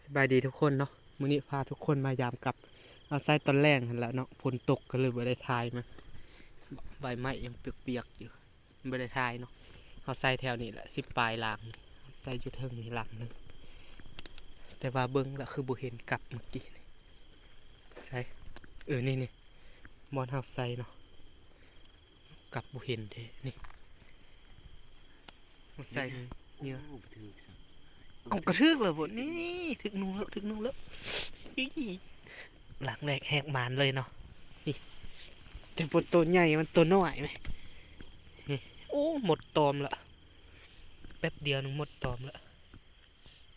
สบายดีทุกคนเนาะมื้อนี้พาทุกคนมายามกับเอาไส้ตอนแรกนั่นแหละเนาะฝนตกก็เลยบ่ได้ถ่ายมาใบไม้ยังเปียกๆอยู่บ่ได้ถ่ายเนาะเอาไส้แถวนี้แหละ10 ปลายหลังไส้อยู่เทิงนี่หลังนึงแต่ว่าเบิ่งแล้วคือบ่เห็นกลับเมื่อกี้นี่ใช่นี่บอนเฮาไส้เนาะกลับบ่เห็นเด้นี่เอาไส้เนื้อเอากระทึกเลยบ่นี่ถึกนูแล้วหลังแรกแหกมานเลยเนาะนี่แต่บนตัวใหญ่มันตัวน้อยไหมนี่โอ้หมดตอมละแป๊บเดียวนึงหมดตอมละ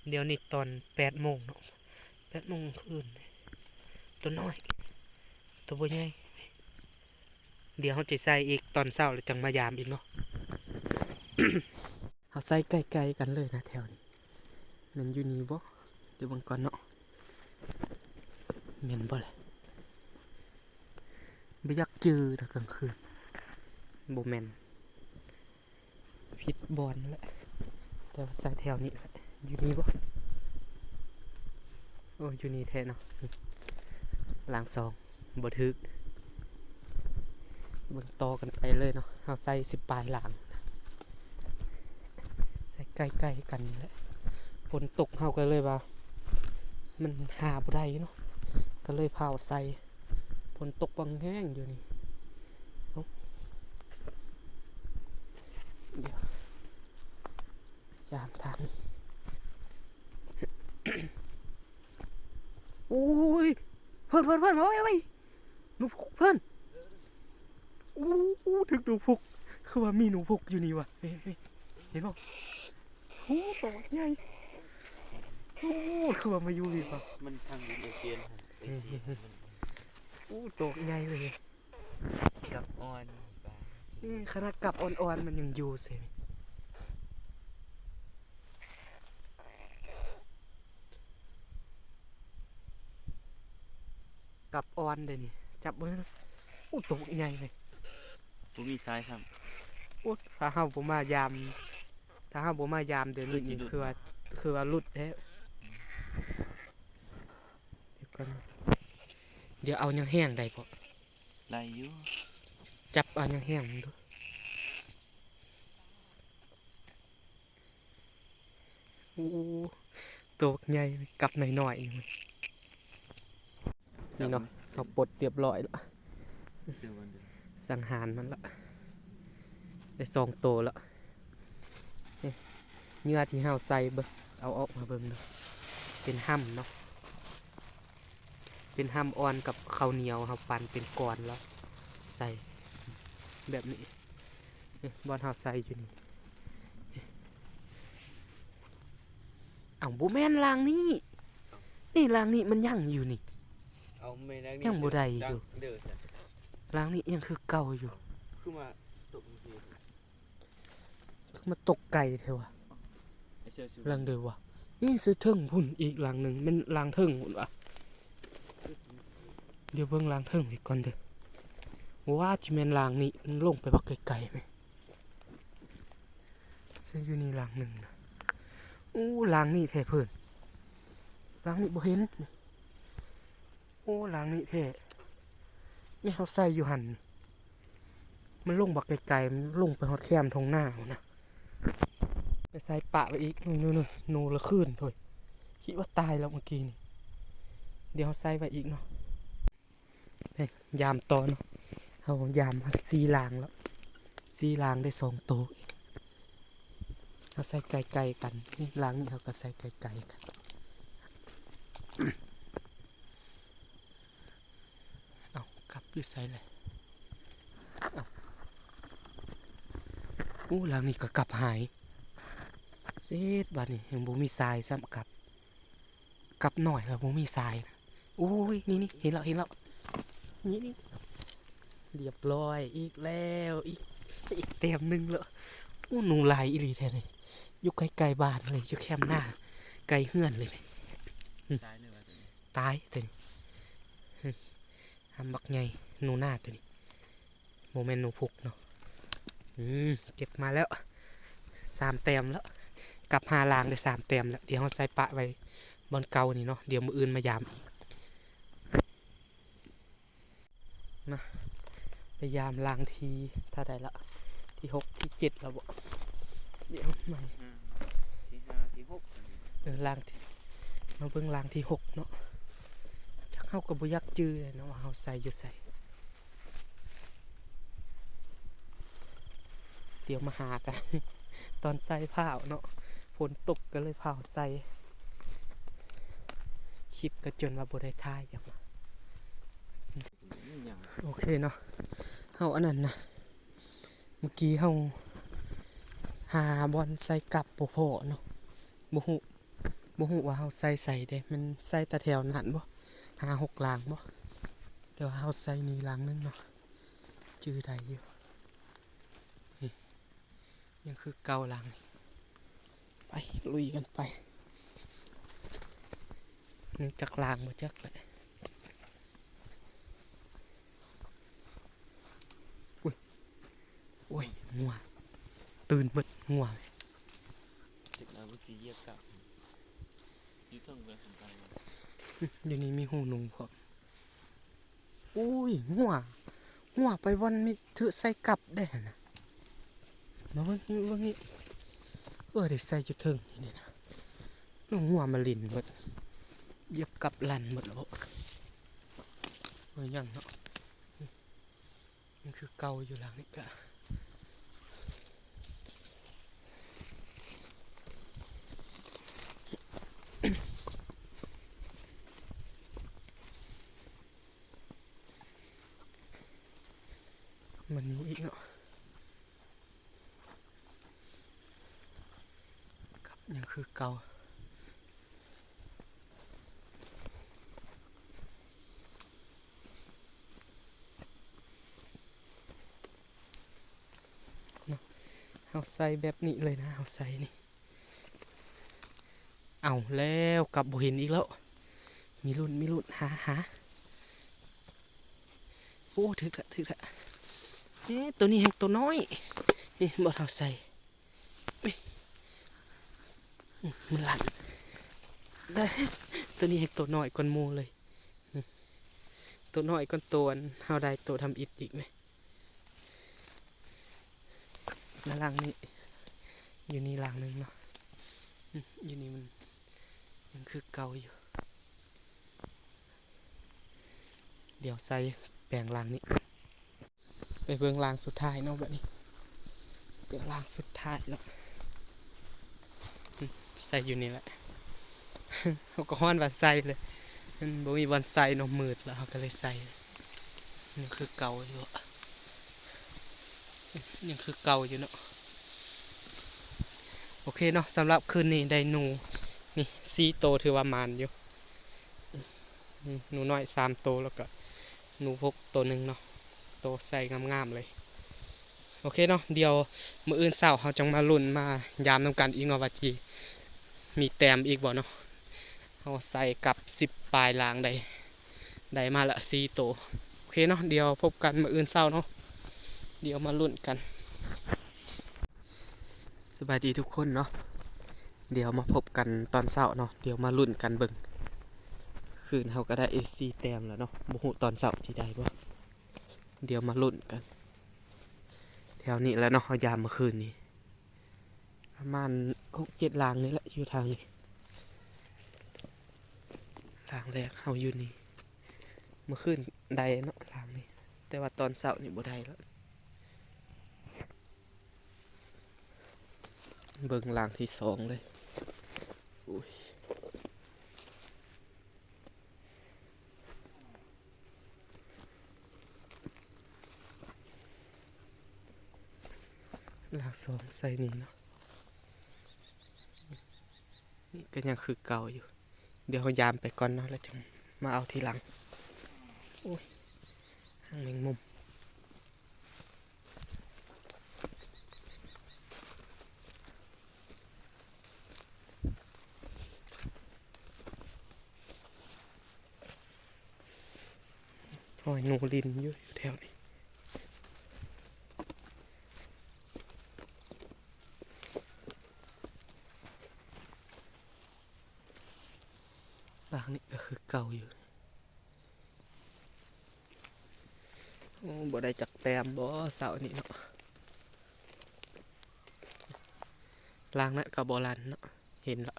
เดี๋ยวนี้ตอน8 โมงเนาะ8 โมงคืนตัวน้อยตัวบ่ใหญ่เดี๋ยวเขาจะใส่อีกตอนเช้าแล้วจังมายามอีกเนาะ เขาใส่ใกล้ๆกันเลยนะแถวนี้มันอยู่นี่บ่เดี๋ยวเบิ่งก่อนเนาะแม่นบ่ล่ะบ่อยากจื้อนะกลางคืนบ่แม่นผิดบอนแหละแต่ว่าใส่แถวนี้แหละอยู่นี่บ่โอ้อยู่นี่แท้เนาะหลัง2บ่ถึกเบิ่งต่อกันไปเลยเนาะเฮาใส่10 ปลายหลังใส่ใกล้ๆกันแหละฝนตกเฮาก็เลยว่ามันหาบ่ได้เนาะก็เลยพาใส่ฝนตกบางแห้งอยู่นี่เดี๋ยวยามทางนี้ โอ้ยเพื่อนมาไว้หนูพุกเพื่อนอู้ถึงหนูพุกคือว่ามีหนูพุกอยู่นี่วะเห็นป่ะโอ้ตัวใหญ่โอ้คือว่ามาอยู่นี่ป่ะมันทางดินเอเชียนโอ้ตัวใหญ่เลยกับอ่อนขนาดกับอ่อนๆมันยังอยู่เสียกับอ่อนเลยนี่จับมือโอ้ตัวใหญ่เลยผมมีซ้ายครับโอ้ถ้าเฮาบ่มายามเดี๋ยวนี้คือว่าหลุดแล้วเดี๋ยวเอายังแห้งได้พอได้อยู่จับเอายังแห้งดูโอ้ตัวใหญ่กับหน่อยๆนี่เนาะเขาปลดเรียบร้อยแล้วสังหารมันละได้2 ตัวแล้วเนื้อที่เฮาใส่เบิ่งเอาออกมาเบิ่งเนาะเป็นห้ำเนาะเป็นห้ำอ่อนกับข้าวเหนียวเฮาปั่นเป็นก้อนแล้วใส่แบบนี้บอนเฮาใส่อยู่นี่บ่แม่นรางนี่รางนี้มันยังอยู่นี่ยังบ่ได้อยู่รางนี้ยังคือเก่าอยู่คือมาตกตกไก่เท่าวะรางเดียววะนี่ซื้อเทิงพุ่นอีกรางหนึ่งเป็นรางเทิงพุ่นวะเดี๋ยวเบิ่งรางเทิงอีกก่อนเด้อว่าจิแม่นรางนี้มันลงไปบักไกลๆไหมซื้ออยู่นี่รางหนึ่งนะอู้รางนี้แท้เพิ่นรางนี้บ่เห็นโอ้รางนี้แท้นี่เขาใส่อยู่หันมันลงบักไกลๆมันลงไปฮอดแคมทงหน้านะไปใส่ปะไปอีกนู่นๆนูละขึ้นถอยคิดว่าตายแล้วเมื่อกี้นี่เดี๋ยวใส่ไปอีกเนาะยามตอนเนาะเอายามมา4 ลางแล้ว4 ลางได้2 ตัวเขาใส่ไกลๆกันลางนี้เขาก็ใส่ไกลๆกันเอากลับอยู่ใส่เลยลางนี้ก็กลับหายเสร็จบัดนี้ยังบ่มีทรายซ้ำกลับหน่อยแล้วบ่มีทรายนะโอ้ยนี่เห็นแล้วนี่เรียบร้อยอีกแล้วอีกเต็มนึงแล้วหนูลายอีหลีแท้เลยอยู่ใกล้ๆบ้านเลยอยู่แคมป์หน้าไกลเฮือนเลยตายตัวนี้ทำบักใหญ่หนูหน้าตัวนี้โมเมนต์หนูพุกเนาะเก็บมาแล้ว3 แต้มแล้วกลับ5 ลางได้3 แต้มแล้วเดี๋ยวเราใส่ปะไว้ บอนเก่านี่เนาะเดี๋ยวมื้ออื่นมายามอีกมาพยายามล้างทีถ้าได้ละที่6ที่7แล้วบ่เดี๋ยวใหม่ ที่ห้าที่หกอันนี้ ล้างที่มาเบิ่งล้างที่6เนาะจักเฮาก็บ่อยากจื้อเลยเนาะว่าเฮาใส่อยู่ไสเดี๋ยวมาหากัน ตอนใส่ผ้าวเนาะฝนตกก็เลยผ้าวใส่คลิปก็จนว่าบ่ได้ถ่ายอย่างว่า นี่หยัง โอเคเนาะเฮาอันนั้นนะเมื่อกี้เฮาหาบอลใส่กลับบ่พอเนาะบ่ฮู้ว่าเฮาใส่เด้มันใส่แต่แถวนั้นบ่5-6ลางบ่แต่ว่าเฮาใส่นี่ลางนึงเนาะจื้อได้อยู่นี่ยังคือเก่าลางนี่ไปลุยกันไปนี่จักลางบ่จักแหละโอ้ยงัวตื่นเบิดงัว จิกเอาวิจิเหยียบกลับอยู่เทิงเรือสนใจบ่ เดี๋ยวนี้มีหูหนุ่มพร้อมอุ้ยหัวไปวันมีถือใส่กลับได้นะมาเบิ่งนี่ได้ใส่จุดเทิงนี่นะน้องหัวมาลินหมดเหยียบกลับลันหมดแล้วยังเนาะมันคือเก่าอยู่หลังนี่กะมันมีอีกเนาะครับยังคือเก่าเอาใส่แบบนี้เลยนะเอาใส่นี่เอาแล้วกลับบ่เห็นอีกแล้วมีรุ่นหาโอ้ถึกละตัวนี้แห่งตัวน้อยนี่บ่เอาใส่มันหลั่นได้ตัวนี้แห่งตัวน้อยกว่าหมู่เลยตัวน้อยกว่าตัวเฮาได้ตัวทำอิฐอีกไหมแล้วล่างนี้อยู่นี่ล่างนึงเนาะอยู่นี่มันยังคือเก่าอยู่เดี๋ยวใส่แปลงล่างนี้ไปเบิ่งล่างสุดท้ายเนาะแบบนี้เป็นล่างสุดท้ายแล้วใส่อยู่นี่แหละ เขาก็ฮ้อนว่าใส่เลยมันบ่มีวันใส่เนาะมืดแล้วเขาก็เลยใส่นี่คือเก่าอยู่ยังคือเก่าอยู่เนาะโอเคเนาะสำหรับคืนนี้ได้หนูนี่4 โตวถือว่ามานอยู่หนูน้อย3 โตวแล้วก็หนู6 ตัวหนึ่งเนาะโตใส่งามๆเลยโอเคเนาะเดี๋ยวมื้ออื่นเช้าเขาจังมาลุ้นมายามนำกันอีกเนาะว่าจีมีแต้มอีกบ่เนาะเขาใส่กับ10 ปลายลางได้มาละ4 โตวโอเคเนาะเดี๋ยวพบกันมื้ออื่นเช้าเนาะเดี๋ยวมาลุ้นกันสบายดีทุกคนเนาะเดี๋ยวมาพบกันตอนเช้าเนาะเดี๋ยวมาลุ้นกันเบิ่งคืนเขาก็ได้ AC แต้มแล้วเนาะบ่ฮู้ตอนเช้าสิได้บ่เดี๋ยวมาลุ้นกันแถวนี้แล้วเนาะเอายามเมื่อคืนนี้ประมาณ6-7 ลางนี่แหละอยู่ทางนี้ลางแรกเขาอยู่นี่เมื่อคืนได้เนาะลางนี้แต่ว่าตอนเช้านี่บ่ได้แล้วเบิ่งลางที่2เลยอุ้ยลาง2ใส่นี่เนาะนี่ก็ยังคือเก่าอยู่เดี๋ยวเขายามไปก่อนเนาะแล้วจะมาเอาทีหลังโอ้ยหางแมงมุมหอยนูลินอยู่แถวนี้ หลังนี้ก็คือเก่าอยู่โอ้บ่ได้จักแต้มบ่เสานี่เนาะหลังนั้นก็บ่ลันเนาะเห็นละ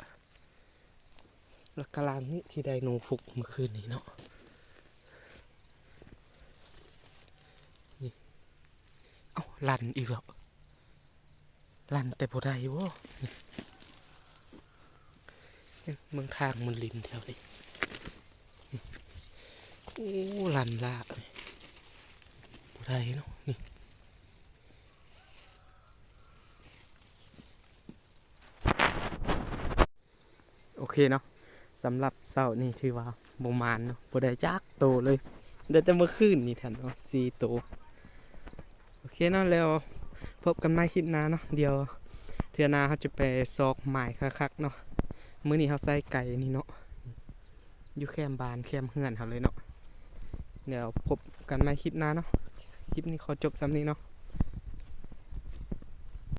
แล้วก็หลังนี้ที่ได้หนูพุกเมื่อคืนนี้เนาะนี่เอ้าลันอีกแล้วลันแต่บ่ได้บ่นี่เมืองทางมันลินแถวนี้โอ้ลันละบ่ได้เนาะนี่โอเคเนาะสำหรับเสาร์นี่ถือว่าบ่มานเนาะบ่ได้จักโตเลยได้แต่เมื่อคืนนี่แทนเนาะ4โตโอเคเนาะแล้วพบกันใหม่คลิปหน้าเนาะเดี๋ยวเทื่อหน้าเขาจะไปซอกหมายคักๆเนาะมื้อนี้เขาใส่ไก่นี่เนาะอยู่แคมบ้านแคมเฮือนเขาเลยเนาะเดี๋ยวพบกันใหม่คลิปหน้าเนาะคลิปนี้ขอจบซ้ำนี้เนาะ